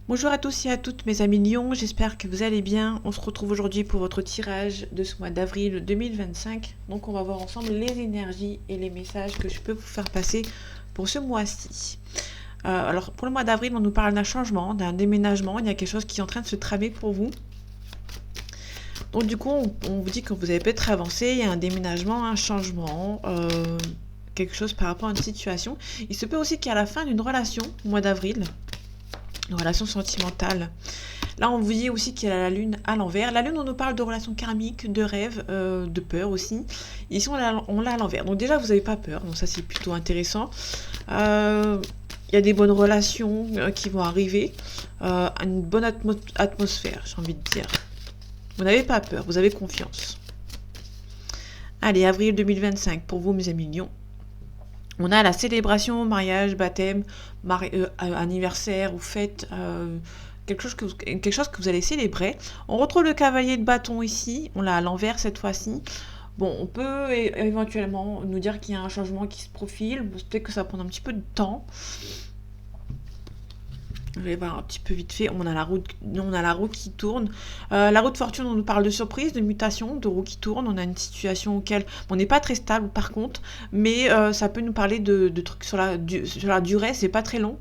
Bonjour à tous et à toutes mes amis Lion, j'espère que vous allez bien. On se retrouve aujourd'hui pour votre tirage de ce mois d'avril 2025. Donc on va voir ensemble les énergies et les messages que je peux vous faire passer pour ce mois-ci. Alors pour le mois d'avril, on nous parle d'un changement, d'un déménagement. Il y a quelque chose qui est en train de se tramer pour vous. Donc du coup, on vous dit que vous avez peut-être avancé, il y a un déménagement, un changement, quelque chose par rapport à une situation. Il se peut aussi qu'à la fin d'une relation, au mois d'avril, une relation sentimentale. Là, on vous dit aussi qu'il y a la lune à l'envers. La lune, on nous parle de relations karmiques, de rêves, de peur aussi. Ici, on l'a à l'envers. Donc déjà, vous n'avez pas peur. Donc ça, c'est plutôt intéressant. Il y a des bonnes relations qui vont arriver. Une bonne atmosphère, j'ai envie de dire. Vous n'avez pas peur, vous avez confiance. Allez, avril 2025, pour vous, mes amis Lions. On a la célébration, mariage, baptême, anniversaire ou fête, quelque chose que vous allez célébrer. On retrouve le cavalier de bâton ici, on l'a à l'envers cette fois-ci. Bon, on peut éventuellement nous dire qu'il y a un changement qui se profile. Bon, peut-être que ça va prendre un petit peu de temps. Je vais voir un petit peu vite fait. On a la roue qui tourne. La roue de fortune, on nous parle de surprise, de mutation, de roue qui tourne. On a une situation auquel on n'est pas très stable par contre, mais ça peut nous parler de trucs sur la durée. C'est pas très long.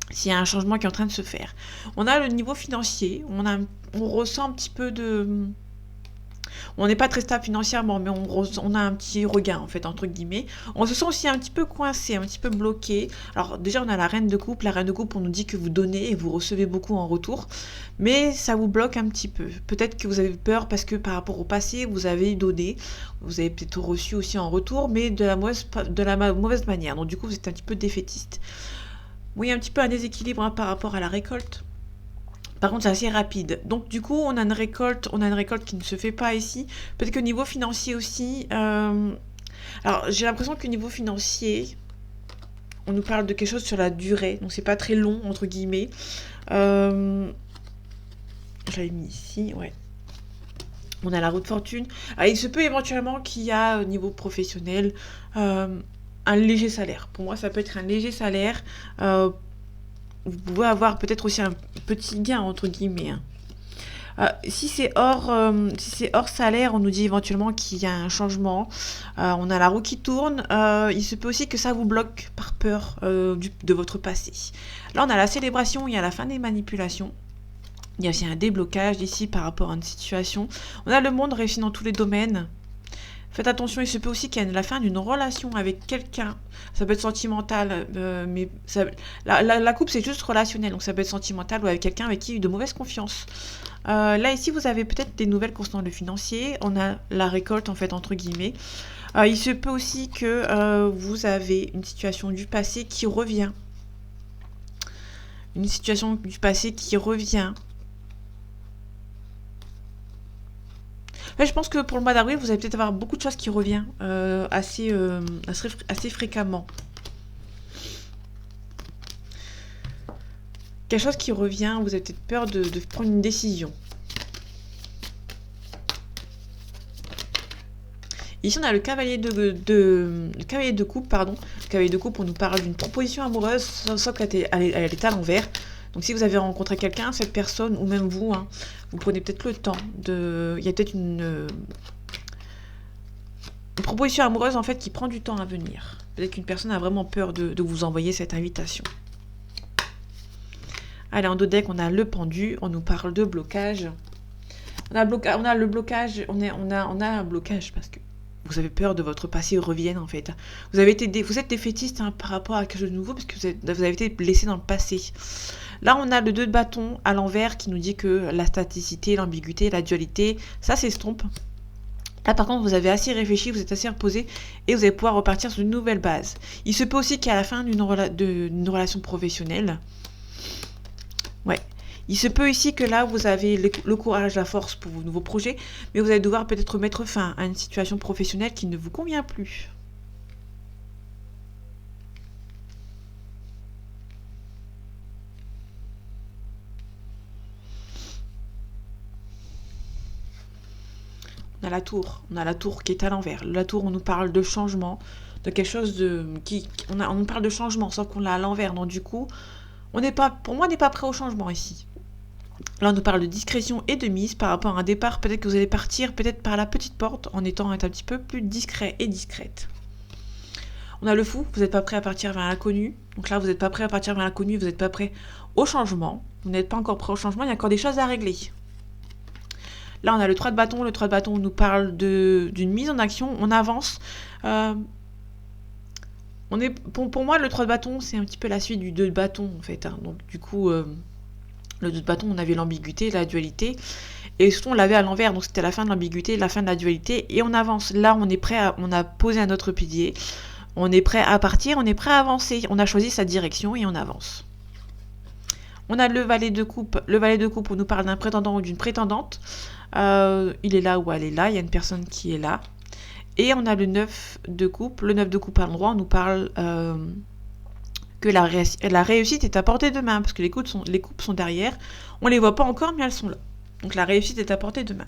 S'il y a un changement qui est en train de se faire. On a le niveau financier. On ressent un petit peu de... On n'est pas très stable financièrement, mais on a un petit regain, en fait, entre guillemets. On se sent aussi un petit peu coincé, un petit peu bloqué. Alors, déjà, on a la reine de coupe. La reine de coupe, on nous dit que vous donnez et vous recevez beaucoup en retour. Mais ça vous bloque un petit peu. Peut-être que vous avez peur parce que par rapport au passé, vous avez donné. Vous avez peut-être reçu aussi en retour, mais de la mauvaise manière. Donc, du coup, vous êtes un petit peu défaitiste. Oui, un petit peu un déséquilibre par rapport à la récolte. Par contre, c'est assez rapide. Donc, du coup, on a une récolte qui ne se fait pas ici. Peut-être que niveau financier aussi. Alors, j'ai l'impression que niveau financier, on nous parle de quelque chose sur la durée. Donc, c'est pas très long, entre guillemets. J'avais mis ici, ouais. On a la roue de fortune. Alors, il se peut éventuellement qu'il y a, au niveau professionnel, un léger salaire. Pour moi, ça peut être un léger salaire. Vous pouvez avoir peut-être aussi un petit gain, entre guillemets. Si c'est hors salaire, on nous dit éventuellement qu'il y a un changement. On a la roue qui tourne. Il se peut aussi que ça vous bloque par peur de votre passé. Là, on a la célébration, il y a la fin des manipulations. Il y a aussi un déblocage ici par rapport à une situation. On a le monde réussi dans tous les domaines. Faites attention, il se peut aussi qu'il y ait la fin d'une relation avec quelqu'un. Ça peut être sentimental, mais la coupe, c'est juste relationnel. Donc ça peut être sentimental ou avec quelqu'un avec qui il y a eu de mauvaise confiance. Là, ici, vous avez peut-être des nouvelles concernant le financier. On a la récolte, en fait, entre guillemets. Il se peut aussi que vous avez une situation du passé qui revient. Une situation du passé qui revient. Je pense que pour le mois d'avril, vous allez peut-être avoir beaucoup de choses qui reviennent assez fréquemment. Quelque chose qui revient, vous avez peut-être peur de prendre une décision. Ici, on a le cavalier de coupe, pardon. Le cavalier de coupe, on nous parle d'une proposition amoureuse, sauf qu'elle est à l'envers. Donc, si vous avez rencontré quelqu'un, cette personne, ou même vous, hein, vous prenez peut-être le temps de... Il y a peut-être une proposition amoureuse, en fait, qui prend du temps à venir. Peut-être qu'une personne a vraiment peur de vous envoyer cette invitation. Allez, en dos deck, on a le pendu, on nous parle de blocage. On a le blocage, on a un blocage parce que vous avez peur de votre passé revienne en fait. Vous êtes défaitiste par rapport à quelque chose de nouveau parce que vous avez été blessé dans le passé. Là, on a le 2 de bâton à l'envers qui nous dit que la staticité, l'ambiguïté, la dualité, ça s'estompe. Là, par contre, vous avez assez réfléchi, vous êtes assez reposé et vous allez pouvoir repartir sur une nouvelle base. Il se peut aussi qu'à la fin d'une relation professionnelle, ouais. Il se peut ici que là, vous avez le courage, la force pour vos nouveaux projets, mais vous allez devoir peut-être mettre fin à une situation professionnelle qui ne vous convient plus. On a la tour qui est à l'envers. La tour, on nous parle de changement, de quelque chose de... on nous parle de changement, sauf qu'on l'a à l'envers. Donc du coup, Pour moi, on n'est pas prêt au changement ici. Là, on nous parle de discrétion et de mise par rapport à un départ. Peut-être que vous allez partir peut-être par la petite porte en étant un petit peu plus discret et discrète. On a le fou, vous n'êtes pas prêt à partir vers l'inconnu. Donc là, vous n'êtes pas prêt à partir vers l'inconnu, vous n'êtes pas prêt au changement. Vous n'êtes pas encore prêt au changement, il y a encore des choses à régler. Là, on a le 3 de bâton. Le 3 de bâton nous parle d'une mise en action. On avance. Pour moi, le 3 de bâton, c'est un petit peu la suite du 2 de bâton, en fait. Hein. Donc, du coup, le 2 de bâton, on avait l'ambiguïté, la dualité. Et surtout, on l'avait à l'envers. Donc, c'était la fin de l'ambiguïté, la fin de la dualité. Et on avance. Là, on a posé un autre pilier. On est prêt à partir, on est prêt à avancer. On a choisi sa direction et on avance. On a le valet de coupe. Le valet de coupe, on nous parle d'un prétendant ou d'une prétendante. Il est là ou elle est là. Il y a une personne qui est là. Et on a le 9 de coupe. Le 9 de coupe à l'endroit, on nous parle que la réussite est à portée de main. Parce que les coupes sont derrière. On ne les voit pas encore, mais elles sont là. Donc la réussite est à portée de main.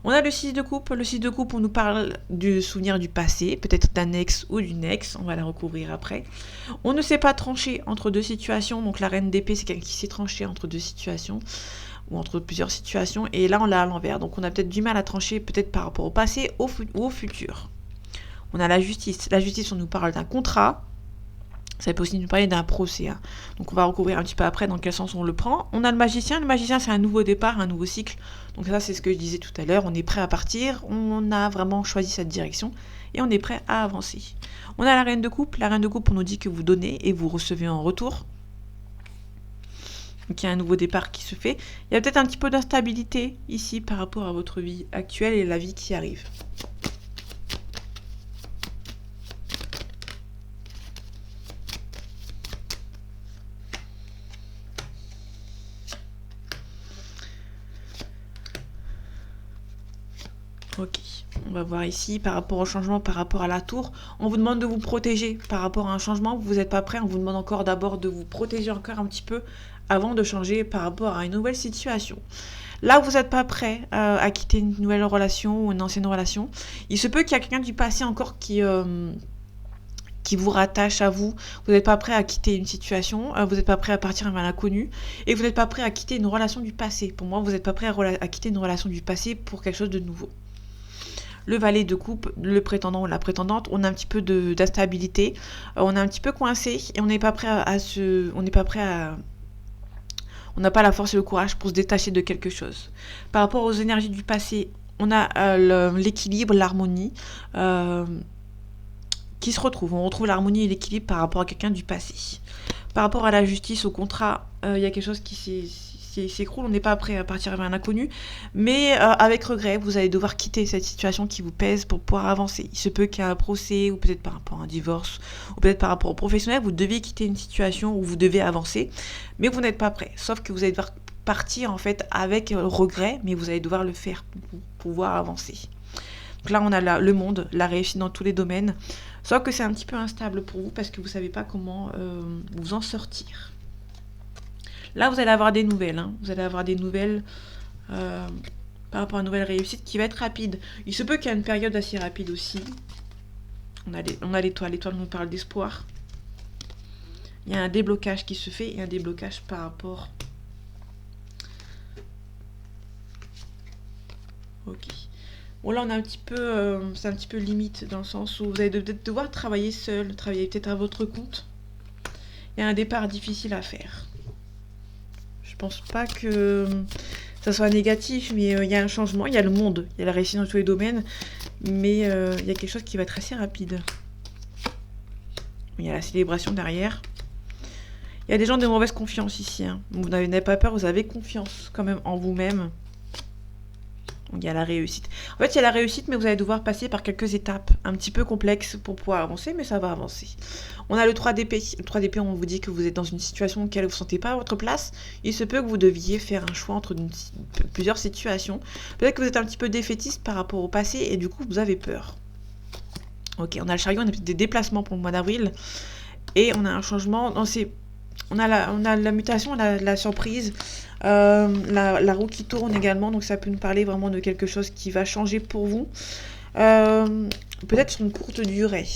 On a le 6 de coupe. Le 6 de coupe, on nous parle du souvenir du passé, peut-être d'un ex ou d'une ex. On va la recouvrir après. On ne sait pas trancher entre deux situations. Donc la reine d'épée, c'est quelqu'un qui sait trancher entre deux situations ou entre plusieurs situations. Et là, on l'a à l'envers. Donc on a peut-être du mal à trancher peut-être par rapport au passé ou au futur. On a la justice. La justice, on nous parle d'un contrat. Ça peut aussi nous parler d'un procès. Hein. Donc on va recouvrir un petit peu après dans quel sens on le prend. On a le magicien. Le magicien, c'est un nouveau départ, un nouveau cycle. Donc ça, c'est ce que je disais tout à l'heure. On est prêt à partir. On a vraiment choisi cette direction. Et on est prêt à avancer. On a la reine de coupe. La reine de coupe, on nous dit que vous donnez et vous recevez en retour. Donc il y a un nouveau départ qui se fait. Il y a peut-être un petit peu d'instabilité ici par rapport à votre vie actuelle et la vie qui arrive. Ok, on va voir ici par rapport au changement, par rapport à la tour. On vous demande de vous protéger par rapport à un changement. Vous n'êtes pas prêt, on vous demande encore d'abord de vous protéger encore un petit peu avant de changer par rapport à une nouvelle situation. Là, vous n'êtes pas prêt à quitter une nouvelle relation ou une ancienne relation. Il se peut qu'il y ait quelqu'un du passé encore qui vous rattache à vous. Vous n'êtes pas prêt à quitter une situation, vous n'êtes pas prêt à partir vers l'inconnu, et vous n'êtes pas prêt à quitter une relation du passé. Pour moi, vous n'êtes pas prêt à quitter une relation du passé pour quelque chose de nouveau. Le valet de coupe, le prétendant ou la prétendante, on a un petit peu d'instabilité, on est un petit peu coincé et on n'est pas prêt on n'a pas la force et le courage pour se détacher de quelque chose. Par rapport aux énergies du passé, on a l'équilibre, l'harmonie qui se retrouvent. On retrouve l'harmonie et l'équilibre par rapport à quelqu'un du passé. Par rapport à la justice, au contrat, il y a quelque chose qui s'écroule, on n'est pas prêt à partir vers l'inconnu, mais avec regret, vous allez devoir quitter cette situation qui vous pèse pour pouvoir avancer. Il se peut qu'il y ait un procès, ou peut-être par rapport à un divorce, ou peut-être par rapport au professionnel, vous devez quitter une situation où vous devez avancer, mais vous n'êtes pas prêt. Sauf que vous allez devoir partir en fait avec regret, mais vous allez devoir le faire pour pouvoir avancer. Donc là, on a le monde, la réussite dans tous les domaines, sauf que c'est un petit peu instable pour vous parce que vous ne savez pas comment vous en sortir. Là, vous allez avoir des nouvelles. Hein. Vous allez avoir des nouvelles par rapport à une nouvelle réussite qui va être rapide. Il se peut qu'il y ait une période assez rapide aussi. On a l'étoile. L'étoile nous parle d'espoir. Il y a un déblocage qui se fait et un déblocage par rapport... Ok. Bon, là, on a un petit peu... c'est un petit peu limite dans le sens où vous allez peut-être devoir travailler seul, travailler peut-être à votre compte. Il y a un départ difficile à faire. Je pense pas que ça soit négatif, mais il y a un changement, il y a le monde, il y a la réussite dans tous les domaines, mais il y a quelque chose qui va être assez rapide. Il y a la célébration derrière. Il y a des gens de mauvaise confiance ici. Hein. Vous n'avez pas peur, vous avez confiance quand même en vous-même. Il y a la réussite. En fait, il y a la réussite, mais vous allez devoir passer par quelques étapes un petit peu complexes pour pouvoir avancer, mais ça va avancer. On a le 3 d'épée. Le 3 d'épée, on vous dit que vous êtes dans une situation dans laquelle vous ne vous sentez pas à votre place. Il se peut que vous deviez faire un choix entre plusieurs situations. Peut-être que vous êtes un petit peu défaitiste par rapport au passé et du coup, vous avez peur. Ok, on a le chariot, on a des déplacements pour le mois d'avril. Et on a un changement. On a la mutation, on a la surprise. La roue qui tourne également, donc ça peut nous parler vraiment de quelque chose qui va changer pour vous. Peut-être sur une courte durée.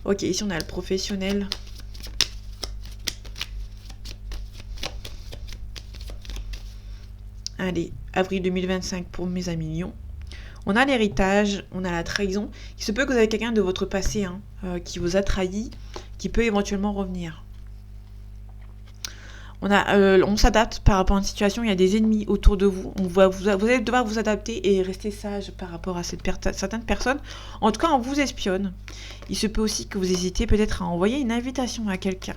Ok, ici on a le professionnel. Allez, avril 2025 pour mes amis lions. On a l'héritage, on a la trahison. Il se peut que vous avez quelqu'un de votre passé qui vous a trahi, qui peut éventuellement revenir. On s'adapte par rapport à une situation, il y a des ennemis autour de vous. Vous allez devoir vous adapter et rester sage par rapport à certaines personnes. En tout cas, on vous espionne. Il se peut aussi que vous hésitez peut-être à envoyer une invitation à quelqu'un.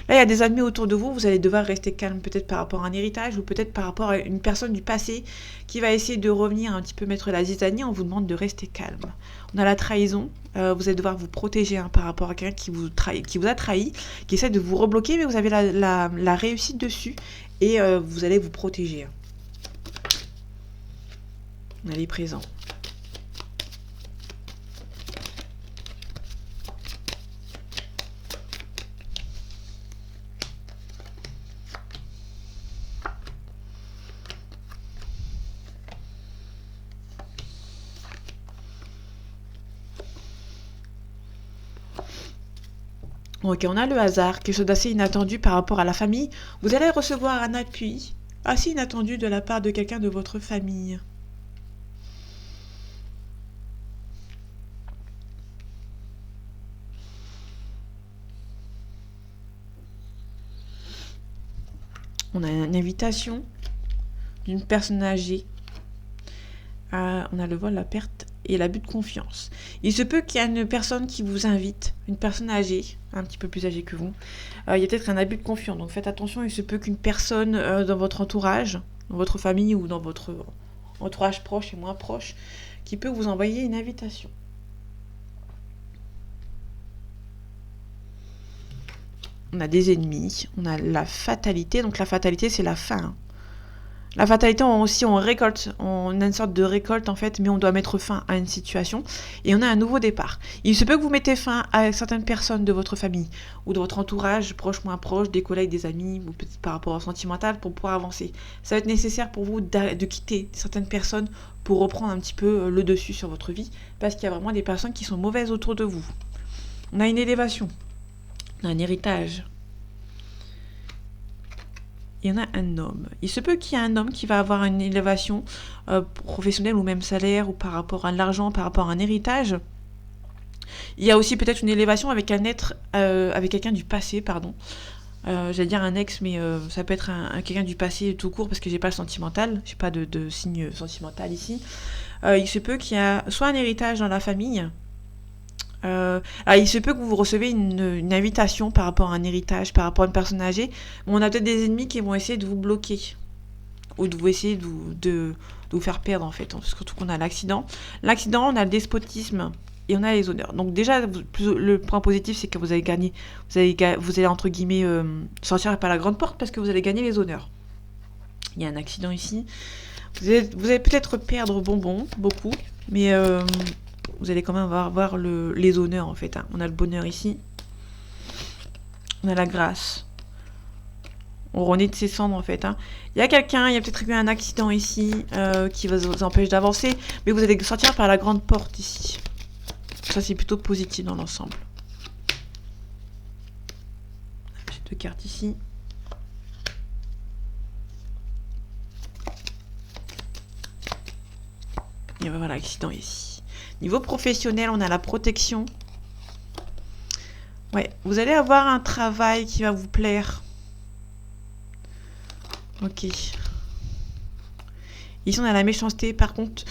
Là, il y a des ennemis autour de vous, vous allez devoir rester calme peut-être par rapport à un héritage ou peut-être par rapport à une personne du passé qui va essayer de revenir un petit peu mettre la zizanie. On vous demande de rester calme. On a la trahison, vous allez devoir vous protéger par rapport à quelqu'un qui vous a trahi, qui essaie de vous rebloquer, mais vous avez la réussite dessus et vous allez vous protéger. On a les présents. Ok, on a le hasard, quelque chose d'assez inattendu par rapport à la famille. Vous allez recevoir un appui assez inattendu de la part de quelqu'un de votre famille. On a une invitation d'une personne âgée. On a le vol, la perte et l'abus de confiance. Il se peut qu'il y ait une personne qui vous invite, une personne âgée, un petit peu plus âgée que vous. Il y a peut-être un abus de confiance, donc faites attention. Il se peut qu'une personne dans votre entourage, dans votre famille ou dans votre entourage proche et moins proche, qui peut vous envoyer une invitation. On a des ennemis, on a la fatalité. Donc la fatalité, c'est la fin. La fatalité, on récolte, on a une sorte de récolte en fait, mais on doit mettre fin à une situation et on a un nouveau départ. Il se peut que vous mettez fin à certaines personnes de votre famille ou de votre entourage, proche, moins proche, des collègues, des amis, ou peut-être par rapport au sentimental pour pouvoir avancer. Ça va être nécessaire pour vous de quitter certaines personnes pour reprendre un petit peu le dessus sur votre vie parce qu'il y a vraiment des personnes qui sont mauvaises autour de vous. On a une élévation, on a un héritage. Il y en a un homme. Il se peut qu'il y ait un homme qui va avoir une élévation professionnelle ou même salaire ou par rapport à l'argent, par rapport à un héritage. Il y a aussi peut-être une élévation avec un être, avec quelqu'un du passé, pardon. J'allais dire un ex, mais ça peut être quelqu'un du passé tout court parce que j'ai pas le sentimental, j'ai pas de signe sentimental ici. Il se peut qu'il y ait soit un héritage dans la famille. Alors, il se peut que vous recevez une invitation par rapport à un héritage, par rapport à une personne âgée, mais on a peut-être des ennemis qui vont essayer de vous bloquer ou de vous essayer de vous faire perdre en fait, surtout qu'on a l'accident. L'accident, on a le despotisme et on a les honneurs. Donc déjà, le point positif, c'est que vous allez gagner, vous allez entre guillemets sortir par la grande porte parce que vous allez gagner les honneurs. Il y a un accident ici. Vous allez peut-être perdre beaucoup, mais vous allez quand même avoir les honneurs en fait. On a le bonheur ici. On a la grâce. On renaît de ses cendres en fait. Il y a quelqu'un, il y a peut-être eu un accident ici qui vous empêche d'avancer. Mais vous allez sortir par la grande porte ici. Ça c'est plutôt positif dans l'ensemble. J'ai 2 cartes ici. Et on va voir l'accident ici. Niveau professionnel, on a la protection. Ouais, vous allez avoir un travail qui va vous plaire. Ok. Ici, on a la méchanceté, par contre.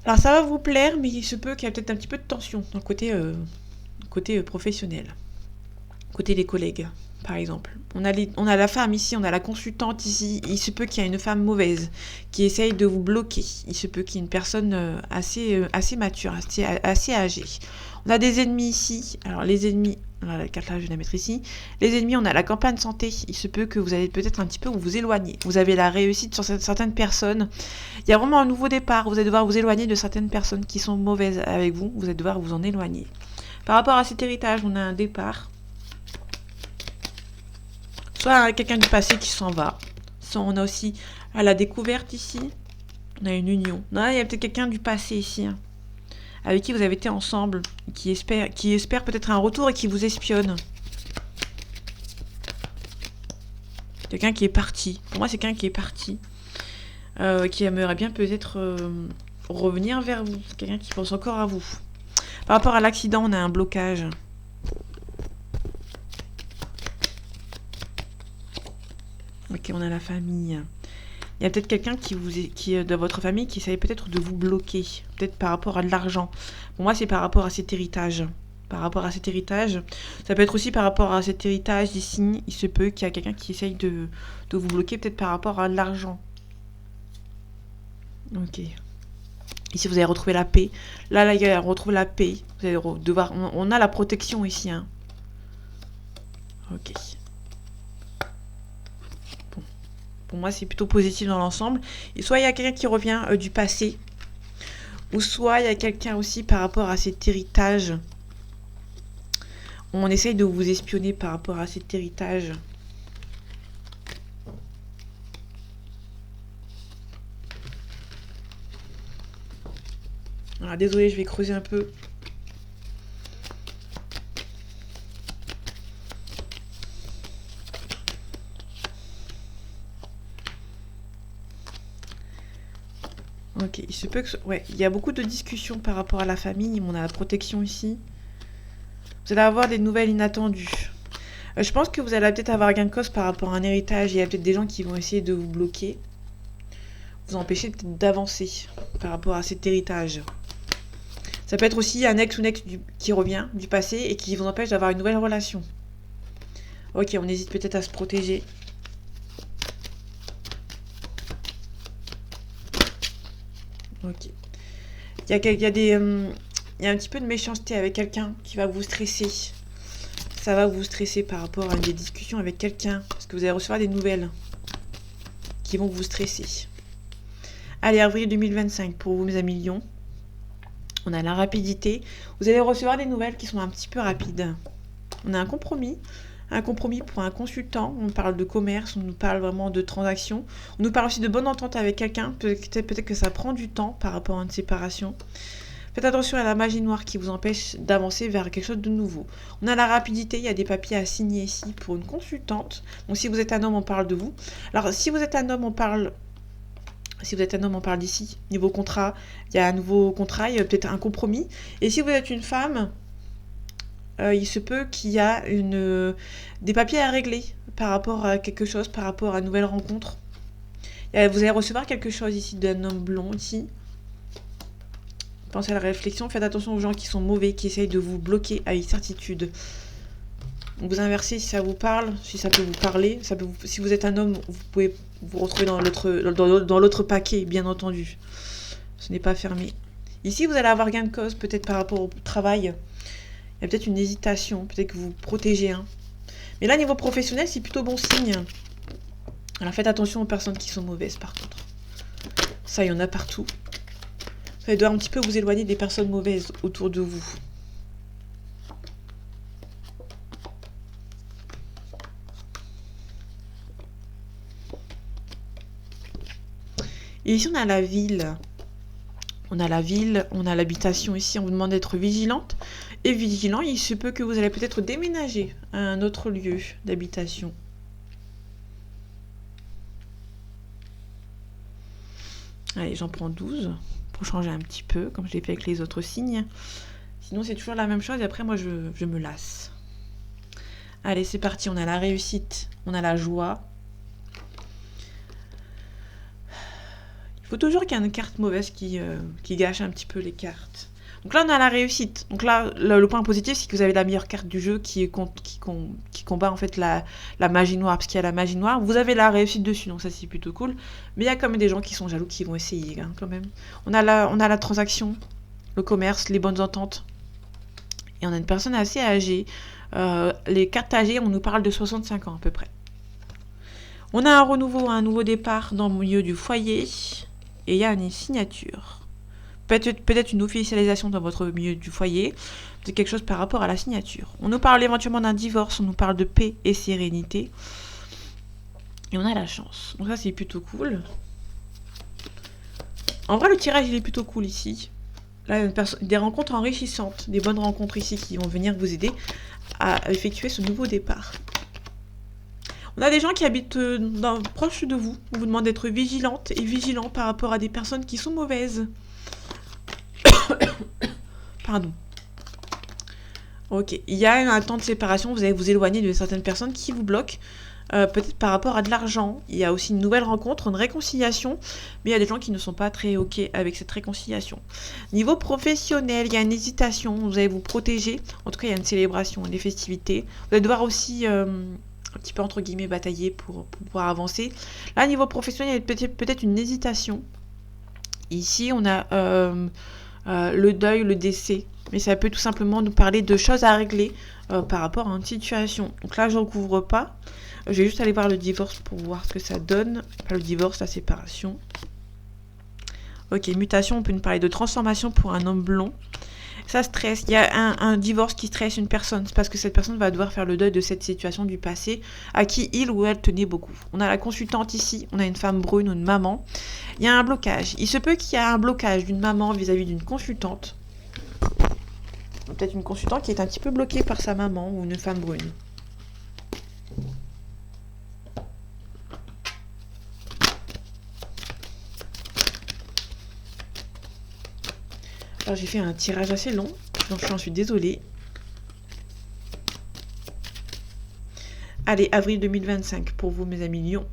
Alors, ça va vous plaire, mais il se peut qu'il y ait peut-être un petit peu de tension dans le côté professionnel. Côté des collègues, par exemple. On a la femme ici, on a la consultante ici. Il se peut qu'il y ait une femme mauvaise qui essaye de vous bloquer. Il se peut qu'il y ait une personne assez mature, assez âgée. On a des ennemis ici. Alors les ennemis, la carte là je vais la mettre ici. Les ennemis, on a la campagne santé. Il se peut que vous allez peut-être un petit peu vous éloigner. Vous avez la réussite sur certaines personnes. Il y a vraiment un nouveau départ. Vous allez devoir vous éloigner de certaines personnes qui sont mauvaises avec vous. Vous allez devoir vous en éloigner. Par rapport à cet héritage, on a un départ. Soit quelqu'un du passé qui s'en va. Soit on a aussi à la découverte ici. On a une union. Non, il y a peut-être quelqu'un du passé ici. avec qui vous avez été ensemble, qui espère peut-être un retour et qui vous espionne. Quelqu'un qui est parti. Pour moi, c'est quelqu'un qui est parti. Qui aimerait bien peut-être revenir vers vous. Quelqu'un qui pense encore à vous. Par rapport à l'accident, on a un blocage. Ok, on a la famille. Il y a peut-être quelqu'un qui est de votre famille qui essaye peut-être de vous bloquer. Peut-être par rapport à de l'argent. Pour moi, c'est par rapport à cet héritage. Par rapport à cet héritage. Ça peut être aussi par rapport à cet héritage ici. Il se peut qu'il y a quelqu'un qui essaye de vous bloquer peut-être par rapport à de l'argent. Ok. Ici, vous allez retrouver la paix. Là, on retrouve la paix. Vous allez devoir... On a la protection ici. Hein. Ok. Bon. Pour moi, c'est plutôt positif dans l'ensemble. Et soit il y a quelqu'un qui revient du passé. Ou soit il y a quelqu'un aussi par rapport à cet héritage. On essaye de vous espionner par rapport à cet héritage. Alors, désolé, je vais creuser un peu. Ok, il se peut que... Ouais, il y a beaucoup de discussions par rapport à la famille. On a la protection ici. Vous allez avoir des nouvelles inattendues. Je pense que vous allez peut-être avoir gain de cause par rapport à un héritage. Il y a peut-être des gens qui vont essayer de vous bloquer. Vous empêcher peut-être d'avancer par rapport à cet héritage. Ça peut être aussi un ex ou une ex qui revient du passé et qui vous empêche d'avoir une nouvelle relation. Ok, on hésite peut-être à se protéger. Ok. Il y a un petit peu de méchanceté avec quelqu'un qui va vous stresser. Ça va vous stresser par rapport à des discussions avec quelqu'un. Parce que vous allez recevoir des nouvelles qui vont vous stresser. Allez, avril 2025 pour vous, mes amis Lion. On a la rapidité. Vous allez recevoir des nouvelles qui sont un petit peu rapides. On a un compromis. Un compromis pour un consultant. On parle de commerce, on nous parle vraiment de transactions. On nous parle aussi de bonne entente avec quelqu'un. Peut-être que ça prend du temps par rapport à une séparation. Faites attention à la magie noire qui vous empêche d'avancer vers quelque chose de nouveau. On a la rapidité, il y a des papiers à signer ici pour une consultante. Donc si vous êtes un homme, on parle de vous. Alors si vous êtes un homme, on parle... Si vous êtes un homme, on parle d'ici. Niveau contrat, il y a un nouveau contrat, il y a peut-être un compromis. Et si vous êtes une femme, il se peut qu'il y a des papiers à régler par rapport à quelque chose, par rapport à une nouvelle rencontre. Vous allez recevoir quelque chose ici d'un homme blond, ici. Pensez à la réflexion, faites attention aux gens qui sont mauvais, qui essayent de vous bloquer à une certitude. Vous inversez si ça vous parle, si ça peut vous parler. Si vous êtes un homme, vous pouvez vous retrouver dans l'autre paquet, bien entendu. Ce n'est pas fermé. Ici, vous allez avoir gain de cause, peut-être par rapport au travail. Il y a peut-être une hésitation, peut-être que vous protégez un. Mais là, niveau professionnel, c'est plutôt bon signe. Alors faites attention aux personnes qui sont mauvaises, par contre. Ça, il y en a partout. Vous allez devoir un petit peu vous éloigner des personnes mauvaises autour de vous. Et ici, on a la ville. On a la ville, on a l'habitation ici. On vous demande d'être vigilante. Et vigilant, il se peut que vous allez peut-être déménager à un autre lieu d'habitation. Allez, j'en prends 12 pour changer un petit peu, comme je l'ai fait avec les autres signes. Sinon, c'est toujours la même chose et après, moi, je me lasse. Allez, c'est parti. On a la réussite, on a la joie. Il faut toujours qu'il y ait une carte mauvaise qui gâche un petit peu les cartes. Donc là, on a la réussite. Donc là, le point positif, c'est que vous avez la meilleure carte du jeu qui combat en fait la magie noire. Parce qu'il y a la magie noire. Vous avez la réussite dessus, donc ça, c'est plutôt cool. Mais il y a quand même des gens qui sont jaloux, qui vont essayer, hein, quand même. On a la transaction, le commerce, les bonnes ententes. Et on a une personne assez âgée. Les cartes âgées, on nous parle de 65 ans à peu près. On a un nouveau départ dans le milieu du foyer. Et il y a une signature. Peut-être une officialisation dans votre milieu du foyer. C'est quelque chose par rapport à la signature. On nous parle éventuellement d'un divorce. On nous parle de paix et sérénité. Et on a la chance. Donc ça, c'est plutôt cool. En vrai, le tirage, il est plutôt cool ici. Là, des rencontres enrichissantes, des bonnes rencontres ici qui vont venir vous aider à effectuer ce nouveau départ. On a des gens qui habitent proche de vous. On vous demande d'être vigilante et vigilant par rapport à des personnes qui sont mauvaises. Pardon. Ok, il y a un temps de séparation, vous allez vous éloigner de certaines personnes qui vous bloquent. Peut-être par rapport à de l'argent. Il y a aussi une nouvelle rencontre, une réconciliation, mais il y a des gens qui ne sont pas très ok avec cette réconciliation. Niveau professionnel, il y a une hésitation, vous allez vous protéger. En tout cas, il y a une célébration, des festivités. Vous allez devoir aussi un petit peu entre guillemets batailler pour pouvoir avancer. Là, niveau professionnel, il y a peut-être une hésitation. Ici, on a le deuil, le décès. Mais ça peut tout simplement nous parler de choses à régler par rapport à une situation. Donc là, je ne recouvre pas. Je vais juste aller voir le divorce pour voir ce que ça donne. Pas le divorce, la séparation. Ok, mutation, on peut nous parler de transformation pour un homme blond. Ça stresse. Il y a un divorce qui stresse une personne. C'est parce que cette personne va devoir faire le deuil de cette situation du passé à qui il ou elle tenait beaucoup. On a la consultante ici. On a une femme brune ou une maman. Il y a un blocage. Il se peut qu'il y ait un blocage d'une maman vis-à-vis d'une consultante. Peut-être une consultante qui est un petit peu bloquée par sa maman ou une femme brune. Alors j'ai fait un tirage assez long, donc j'en suis désolée. Allez, avril 2025 pour vous mes amis Lion.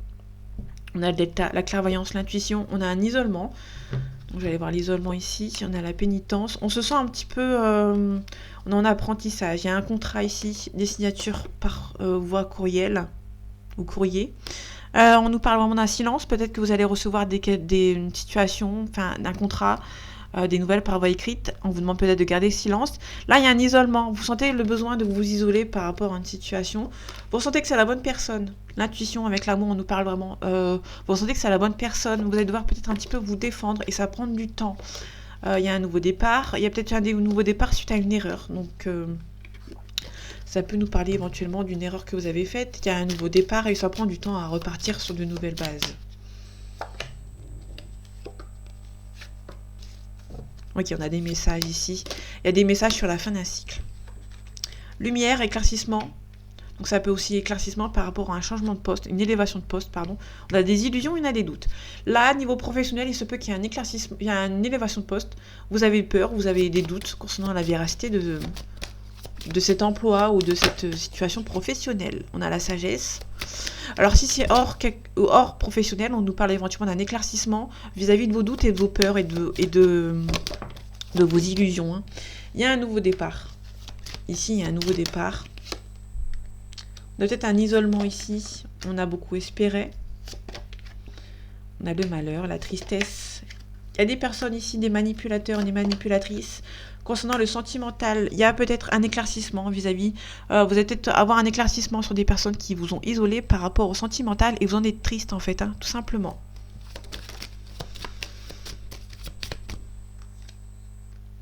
On a le delta, la clairvoyance, l'intuition, on a un isolement. Donc je vais aller voir l'isolement ici, on a la pénitence. On se sent un petit peu... on est en apprentissage. Il y a un contrat ici, des signatures par voie courriel ou courrier. On nous parle vraiment d'un silence. Peut-être que vous allez recevoir une situation, enfin d'un contrat, des nouvelles par voie écrite. On vous demande peut-être de garder silence. Là, il y a un isolement. Vous sentez le besoin de vous isoler par rapport à une situation. Vous sentez que c'est la bonne personne. L'intuition avec l'amour, on nous parle vraiment. Vous sentez que c'est la bonne personne. Vous allez devoir peut-être un petit peu vous défendre et ça va prendre du temps. Il y a un nouveau départ. Il y a peut-être un nouveau départ suite à une erreur. Donc, ça peut nous parler éventuellement d'une erreur que vous avez faite. Il y a un nouveau départ et ça prend du temps à repartir sur de nouvelles bases. Ok, on a des messages ici. Il y a des messages sur la fin d'un cycle. Lumière, éclaircissement. Donc ça peut aussi éclaircissement par rapport à un changement de poste, une élévation de poste, pardon. On a des illusions, on a des doutes. Là, niveau professionnel, il se peut qu'il y ait un éclaircissement, il y a une élévation de poste. Vous avez peur, vous avez des doutes concernant la véracité de cet emploi ou de cette situation professionnelle. On a la sagesse. Alors si c'est hors professionnel, on nous parle éventuellement d'un éclaircissement vis-à-vis de vos doutes et de vos peurs et de vos illusions. Il y a un nouveau départ. Ici, il y a un nouveau départ. On a peut-être un isolement ici. On a beaucoup espéré. On a le malheur, la tristesse. Il y a des personnes ici, des manipulateurs, des manipulatrices. Concernant le sentimental, il y a peut-être un éclaircissement vis-à-vis. Vous allez peut-être avoir un éclaircissement sur des personnes qui vous ont isolé par rapport au sentimental et vous en êtes triste en fait, tout simplement.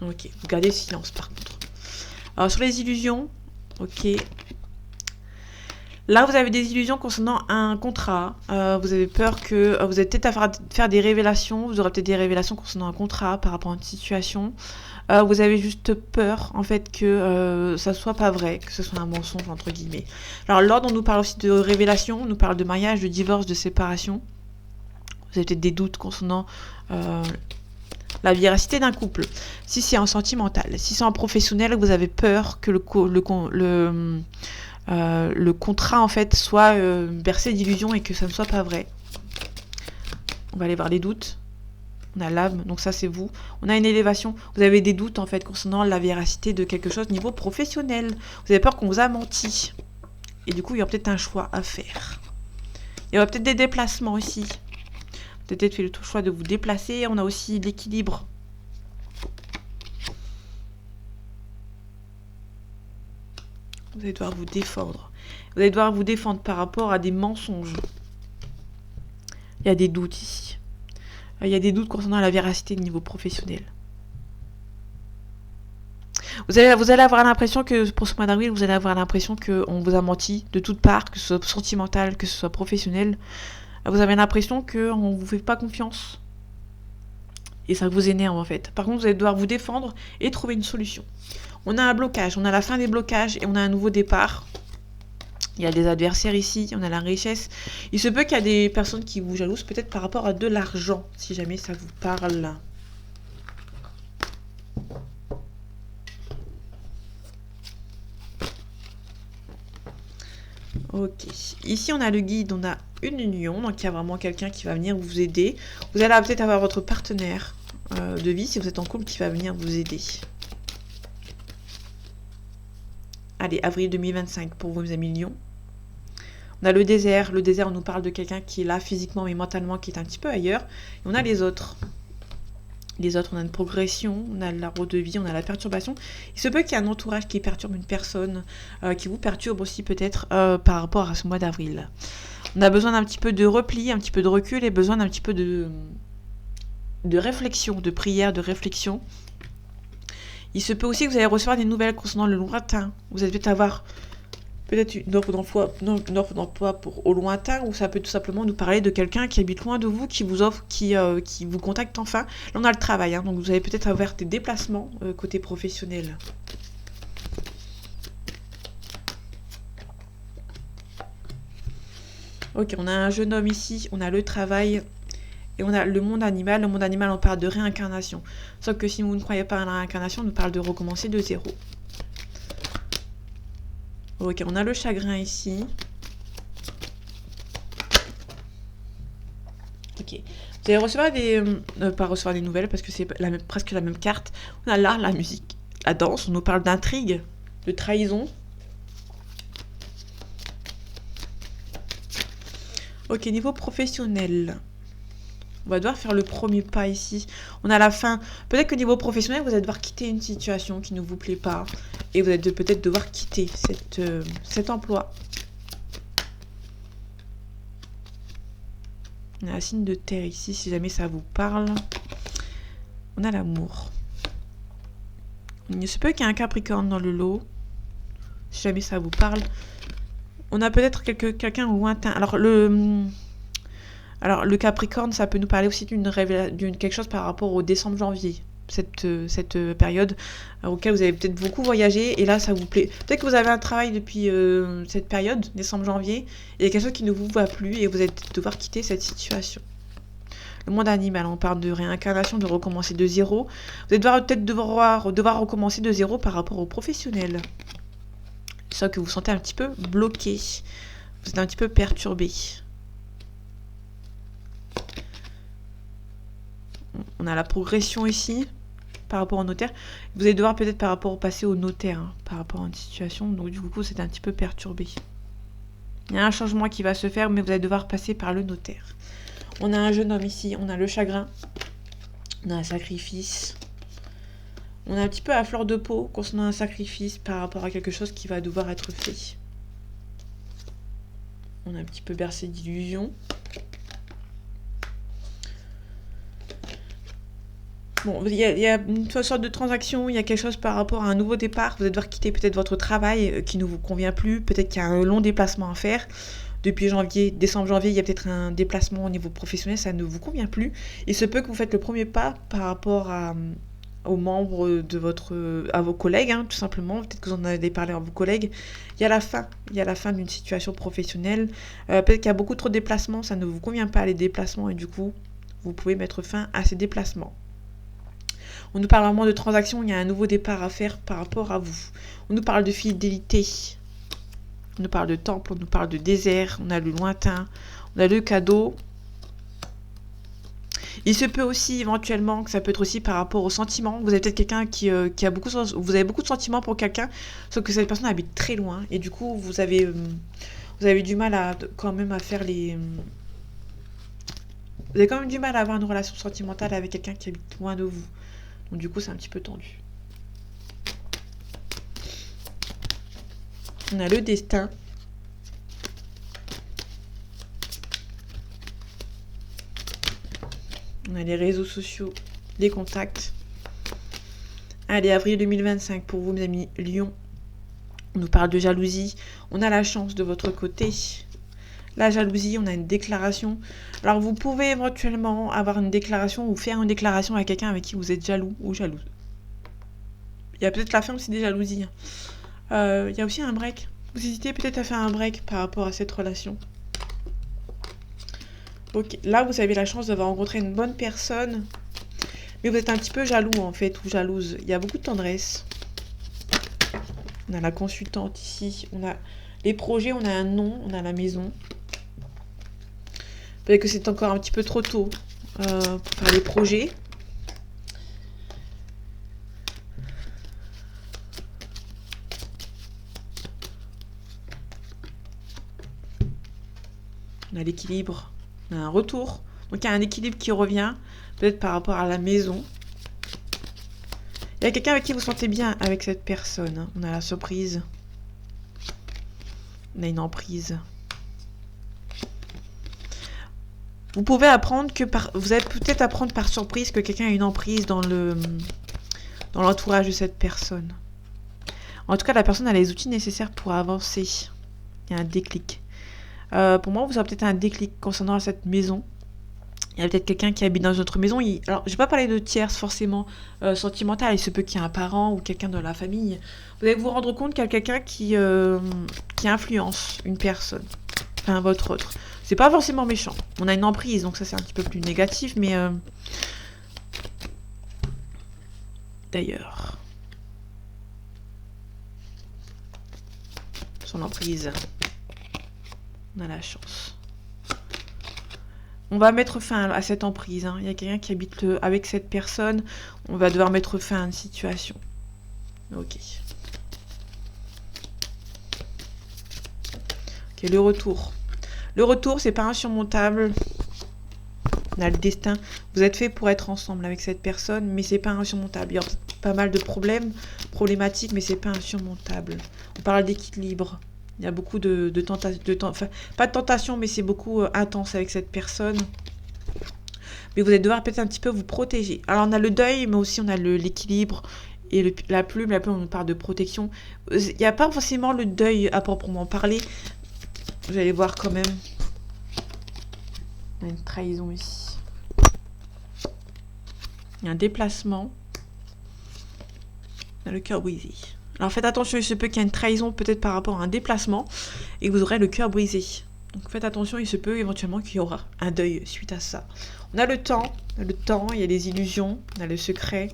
Ok, vous gardez le silence par contre. Alors sur les illusions, ok. Là, vous avez des illusions concernant un contrat. Vous avez peur que... vous allez peut-être à faire des révélations. Vous aurez peut-être des révélations concernant un contrat par rapport à une situation. Vous avez juste peur, en fait, que ça soit pas vrai, que ce soit un mensonge, entre guillemets. Alors, l'ordre, on nous parle aussi de révélation. On nous parle de mariage, de divorce, de séparation. Vous avez peut-être des doutes concernant... la véracité d'un couple. Si c'est en sentimental. Si c'est en professionnel, vous avez peur que le contrat en fait soit bercé d'illusions et que ça ne soit pas vrai. On va aller voir les doutes. On a l'âme, donc ça c'est vous. On a une élévation. Vous avez des doutes en fait concernant la véracité de quelque chose au niveau professionnel. Vous avez peur qu'on vous a menti. Et du coup il y aura peut-être un choix à faire. Il y aura peut-être des déplacements aussi. Vous avez peut-être fait le choix de vous déplacer. On a aussi l'équilibre. Vous allez devoir vous défendre. Vous allez devoir vous défendre par rapport à des mensonges. Il y a des doutes ici. Il y a des doutes concernant la véracité du niveau professionnel. Vous allez avoir l'impression que, pour ce mois d'avril, vous allez avoir l'impression qu'on vous a menti de toutes parts, que ce soit sentimental, que ce soit professionnel. Vous avez l'impression qu'on ne vous fait pas confiance. Et ça vous énerve en fait. Par contre, vous allez devoir vous défendre et trouver une solution. On a un blocage, on a la fin des blocages et on a un nouveau départ. Il y a des adversaires ici, on a la richesse. Il se peut qu'il y a des personnes qui vous jalousent peut-être par rapport à de l'argent, si jamais ça vous parle. Ok. Ici, on a le guide, on a une union, donc il y a vraiment quelqu'un qui va venir vous aider. Vous allez peut-être avoir votre partenaire de vie, si vous êtes en couple, qui va venir vous aider. Allez, avril 2025 pour vos amis lions. On a le désert, on nous parle de quelqu'un qui est là physiquement mais mentalement qui est un petit peu ailleurs. Et on a les autres. Les autres, on a une progression, on a la route de vie, on a la perturbation. Il se peut qu'il y ait un entourage qui perturbe une personne, qui vous perturbe aussi peut-être par rapport à ce mois d'avril. On a besoin d'un petit peu de repli, un petit peu de recul et besoin d'un petit peu de réflexion, de prière, de réflexion. Il se peut aussi que vous allez recevoir des nouvelles concernant le lointain. Vous allez peut-être avoir une offre d'emploi au lointain, ou ça peut tout simplement nous parler de quelqu'un qui habite loin de vous, qui vous offre, qui vous contacte enfin. Là, on a le travail, hein, donc vous allez peut-être avoir des déplacements côté professionnel. Ok, on a un jeune homme ici, on a le travail, et on a le monde animal. Le monde animal, on parle de réincarnation. Sauf que si vous ne croyez pas à la réincarnation, on nous parle de recommencer de zéro. Ok, on a le chagrin ici. Ok. Vous allez recevoir des... pas recevoir des nouvelles parce que c'est presque la même carte. On a l'art, la musique, la danse. On nous parle d'intrigue, de trahison. Ok, niveau professionnel. On va devoir faire le premier pas ici. On a la fin. Peut-être que niveau professionnel, vous allez devoir quitter une situation qui ne vous plaît pas. Et vous allez peut-être devoir quitter cet emploi. On a un signe de terre ici, si jamais ça vous parle. On a l'amour. Il se peut qu'il y ait un Capricorne dans le lot. Si jamais ça vous parle. On a peut-être quelqu'un lointain. Alors, le Capricorne, ça peut nous parler aussi d'une quelque chose par rapport au décembre-janvier. Cette période auquel vous avez peut-être beaucoup voyagé et là ça vous plaît. Peut-être que vous avez un travail depuis cette période, décembre-janvier, et il y a quelque chose qui ne vous va plus et vous allez devoir quitter cette situation. Le monde animal, on parle de réincarnation, de recommencer de zéro. Vous allez peut-être devoir recommencer de zéro par rapport au professionnel. C'est ça que vous sentez un petit peu bloqué. Vous êtes un petit peu perturbé. On a la progression ici, par rapport au notaire. Vous allez devoir peut-être par rapport au passé au notaire, hein, par rapport à une situation. Donc du coup, c'est un petit peu perturbé. Il y a un changement qui va se faire, mais vous allez devoir passer par le notaire. On a un jeune homme ici, on a le chagrin. On a un sacrifice. On a un petit peu à fleur de peau concernant un sacrifice par rapport à quelque chose qui va devoir être fait. On a un petit peu bercé d'illusions. Bon, il y a une sorte de transaction, il y a quelque chose par rapport à un nouveau départ. Vous allez devoir quitter peut-être votre travail qui ne vous convient plus. Peut-être qu'il y a un long déplacement à faire. Depuis décembre-janvier, il y a peut-être un déplacement au niveau professionnel, ça ne vous convient plus. Il se peut que vous faites le premier pas par rapport aux membres de à vos collègues, hein, tout simplement. Peut-être que vous en avez parlé à vos collègues. Il y a la fin d'une situation professionnelle. Peut-être qu'il y a beaucoup trop de déplacements, ça ne vous convient pas les déplacements et du coup, vous pouvez mettre fin à ces déplacements. On nous parle vraiment de transactions, il y a un nouveau départ à faire par rapport à vous. On nous parle de fidélité, on nous parle de temple, on nous parle de désert, on a le lointain, on a le cadeau. Il se peut aussi éventuellement que ça peut être aussi par rapport aux sentiments. Vous avez peut-être quelqu'un qui a vous avez beaucoup de sentiments pour quelqu'un, sauf que cette personne habite très loin et du coup vous avez du mal à quand même à faire les... Vous avez quand même du mal à avoir une relation sentimentale avec quelqu'un qui habite loin de vous. Donc du coup, c'est un petit peu tendu. On a le destin. On a les réseaux sociaux, les contacts. Allez, avril 2025 pour vous, mes amis Lion. On nous parle de jalousie. On a la chance de votre côté. La jalousie, on a une déclaration. Alors, vous pouvez éventuellement avoir une déclaration ou faire une déclaration à quelqu'un avec qui vous êtes jaloux ou jalouse. Il y a peut-être la fin aussi des jalousies. Il y a aussi un break. Vous hésitez peut-être à faire un break par rapport à cette relation. Ok, là, vous avez la chance d'avoir rencontré une bonne personne. Mais vous êtes un petit peu jaloux, en fait, ou jalouse. Il y a beaucoup de tendresse. On a la consultante ici. On a les projets, on a un nom, on a la maison. Peut-être que c'est encore un petit peu trop tôt pour faire les projets. On a l'équilibre, on a un retour. Donc il y a un équilibre qui revient, peut-être par rapport à la maison. Il y a quelqu'un avec qui vous sentez bien avec cette personne. On a la surprise. On a une emprise. Vous pouvez apprendre que vous allez peut-être apprendre par surprise que quelqu'un a une emprise dans l'entourage de cette personne. En tout cas, la personne a les outils nécessaires pour avancer. Il y a un déclic. Pour moi, vous aurez peut-être un déclic concernant cette maison. Il y a peut-être quelqu'un qui habite dans notre maison. Alors, je ne vais pas parler de tierce forcément sentimentale. Il se peut qu'il y ait un parent ou quelqu'un de la famille. Vous allez vous rendre compte qu'il y a quelqu'un qui influence une personne. Enfin, votre autre. C'est pas forcément méchant. On a une emprise, donc ça c'est un petit peu plus négatif, mais... D'ailleurs... Son emprise. On a la chance. On va mettre fin à cette emprise. Il y a quelqu'un qui habite avec cette personne. On va devoir mettre fin à une situation. Ok. Ok, le retour. Le retour, c'est pas insurmontable. On a le destin. Vous êtes fait pour être ensemble avec cette personne, mais c'est pas insurmontable. Il y a pas mal de problématiques, mais c'est pas insurmontable. On parle d'équilibre. Il y a beaucoup de tentations, enfin, pas de tentation, mais c'est beaucoup intense avec cette personne. Mais vous allez devoir peut-être un petit peu vous protéger. Alors, on a le deuil, mais aussi on a l'équilibre et la plume. La plume, on parle de protection. Il n'y a pas forcément le deuil à proprement parler. Vous allez voir quand même. On a une trahison ici. Il y a un déplacement. On a le cœur brisé. Alors faites attention, il se peut qu'il y ait une trahison peut-être par rapport à un déplacement et que vous aurez le cœur brisé. Donc faites attention, il se peut éventuellement qu'il y aura un deuil suite à ça. On a le temps, il y a des illusions, on a le secret.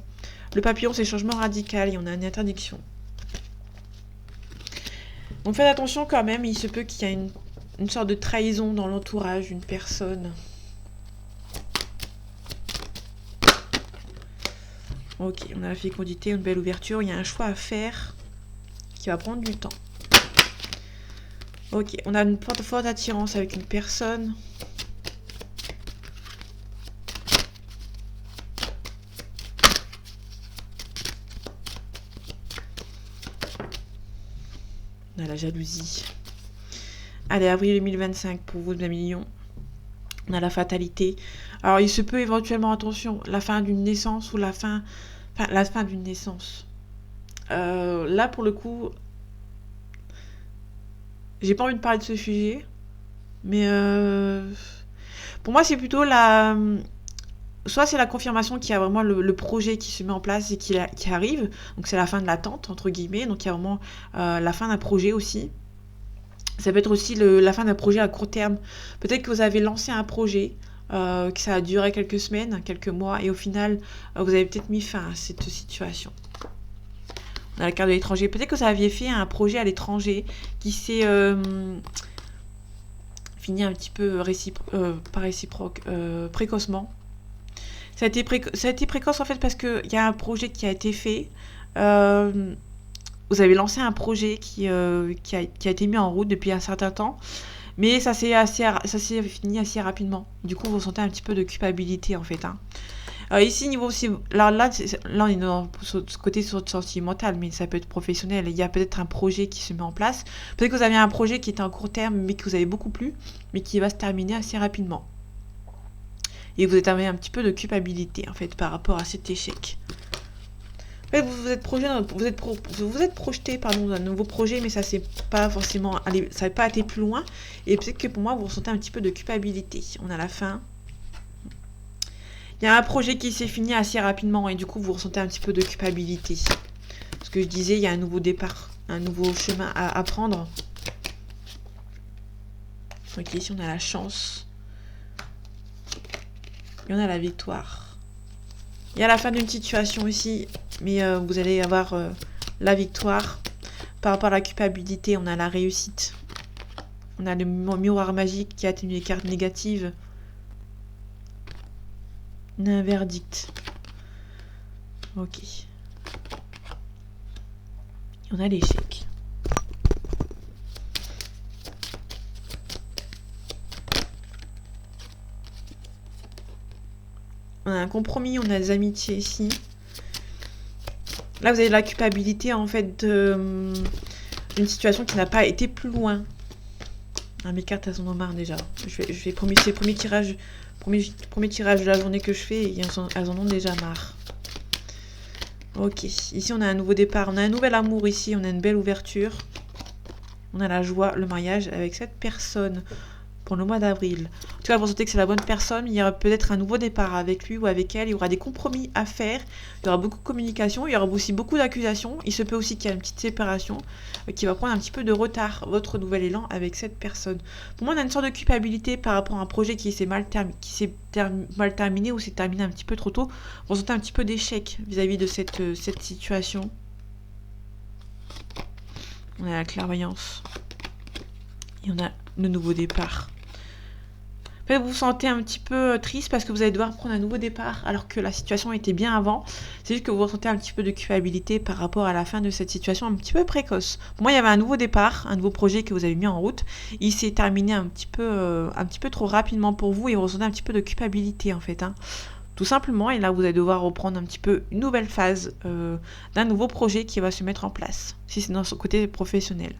Le papillon, c'est changement radical et on a une interdiction. Donc faites attention quand même, il se peut qu'il y ait une sorte de trahison dans l'entourage d'une personne. Ok, on a la fécondité, une belle ouverture. Il y a un choix à faire qui va prendre du temps. Ok, on a une forte attirance avec une personne. On a la jalousie. Allez, avril 2025 pour vous, 2 millions. On a la fatalité. Alors, il se peut éventuellement, attention, la fin d'une naissance ou la fin d'une naissance. Là, pour le coup, j'ai pas envie de parler de ce sujet, mais pour moi, c'est plutôt soit c'est la confirmation qu'il y a vraiment le projet qui se met en place et qui arrive. Donc, c'est la fin de l'attente, entre guillemets. Donc, il y a vraiment la fin d'un projet aussi. Ça peut être aussi la fin d'un projet à court terme. Peut-être que vous avez lancé un projet, que ça a duré quelques semaines, quelques mois, et au final, vous avez peut-être mis fin à cette situation. On a la carte de l'étranger. Peut-être que vous aviez fait un projet à l'étranger qui s'est fini un petit peu pas réciproque, précocement. Ça a été précoce en fait parce qu'il y a un projet qui a été fait. Vous avez lancé un projet qui a été mis en route depuis un certain temps, mais ça s'est fini assez rapidement. Du coup, vous sentez un petit peu de culpabilité en fait. Ici, niveau aussi, là, on est dans ce côté sentimental, mais ça peut être professionnel. Il y a peut-être un projet qui se met en place. Peut-être que vous avez un projet qui était en court terme, mais que vous avez beaucoup plu, mais qui va se terminer assez rapidement. Et vous avez un petit peu de culpabilité en fait par rapport à cet échec. En fait, vous êtes projeté pardon, dans un nouveau projet, mais ça c'est pas forcément ça n'a pas été plus loin. Et peut-être que pour moi, vous ressentez un petit peu de culpabilité. On a la fin. Il y a un projet qui s'est fini assez rapidement et du coup, vous ressentez un petit peu de culpabilité. Ce que je disais, il y a un nouveau départ, un nouveau chemin à prendre. Ok, ici on a la chance. Et on a la victoire. Il y a la fin d'une situation aussi, mais vous allez avoir la victoire. Par rapport à la culpabilité, on a la réussite. On a le miroir magique qui atténue les cartes négatives. On a un verdict. Ok. Et on a l'échec. On a un compromis, on a des amitiés ici. Là, vous avez la culpabilité, en fait, d'une situation qui n'a pas été plus loin. Ah, mes cartes, elles en ont marre, déjà. C'est le premier tirage de la journée que je fais et elles en ont déjà marre. Ok, ici, on a un nouveau départ. On a un nouvel amour ici, on a une belle ouverture. On a la joie, le mariage avec cette personne. Pour le mois d'avril. En tout cas, vous sentez que c'est la bonne personne. Il y aura peut-être un nouveau départ avec lui ou avec elle. Il y aura des compromis à faire. Il y aura beaucoup de communication. Il y aura aussi beaucoup d'accusations. Il se peut aussi qu'il y ait une petite séparation qui va prendre un petit peu de retard votre nouvel élan avec cette personne. Pour moi, on a une sorte de culpabilité par rapport à un projet qui s'est mal terminé ou s'est terminé un petit peu trop tôt. Vous ressentez un petit peu d'échec vis-à-vis de cette situation. On a la clairvoyance. Et on a le nouveau départ. Vous vous sentez un petit peu triste parce que vous allez devoir prendre un nouveau départ alors que la situation était bien avant. C'est juste que vous ressentez un petit peu de culpabilité par rapport à la fin de cette situation un petit peu précoce. Pour moi, il y avait un nouveau départ, un nouveau projet que vous avez mis en route. Il s'est terminé un petit peu trop rapidement pour vous et vous ressentez un petit peu de culpabilité en fait. Tout simplement, et là vous allez devoir reprendre un petit peu une nouvelle phase d'un nouveau projet qui va se mettre en place, si c'est dans son côté professionnel.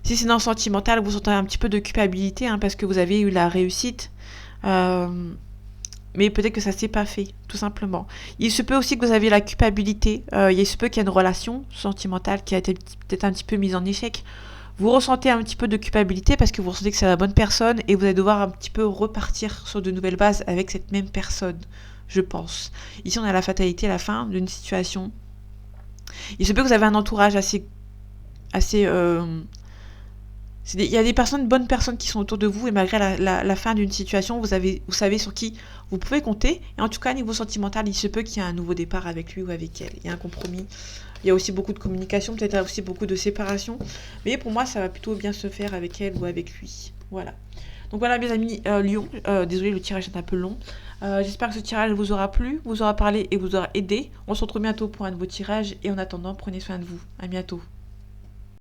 Si c'est dans le sentimental, vous sentez un petit peu de culpabilité parce que vous avez eu la réussite. Mais peut-être que ça ne s'est pas fait, tout simplement. Il se peut aussi que vous avez la culpabilité. Il se peut qu'il y ait une relation sentimentale qui a été peut-être un petit peu mise en échec. Vous ressentez un petit peu de culpabilité parce que vous ressentez que c'est la bonne personne et vous allez devoir un petit peu repartir sur de nouvelles bases avec cette même personne, je pense. Ici, on a la fatalité à la fin d'une situation. Il se peut que vous avez un entourage assez il y a des bonnes personnes qui sont autour de vous et malgré la fin d'une situation, vous savez sur qui vous pouvez compter. Et en tout cas, niveau sentimental, il se peut qu'il y ait un nouveau départ avec lui ou avec elle. Il y a un compromis. Il y a aussi beaucoup de communication, peut-être aussi beaucoup de séparation. Mais pour moi, ça va plutôt bien se faire avec elle ou avec lui. Voilà. Donc voilà mes amis Lion. Désolé, le tirage est un peu long. J'espère que ce tirage vous aura plu, vous aura parlé et vous aura aidé. On se retrouve bientôt pour un nouveau tirage. Et en attendant, prenez soin de vous. À bientôt.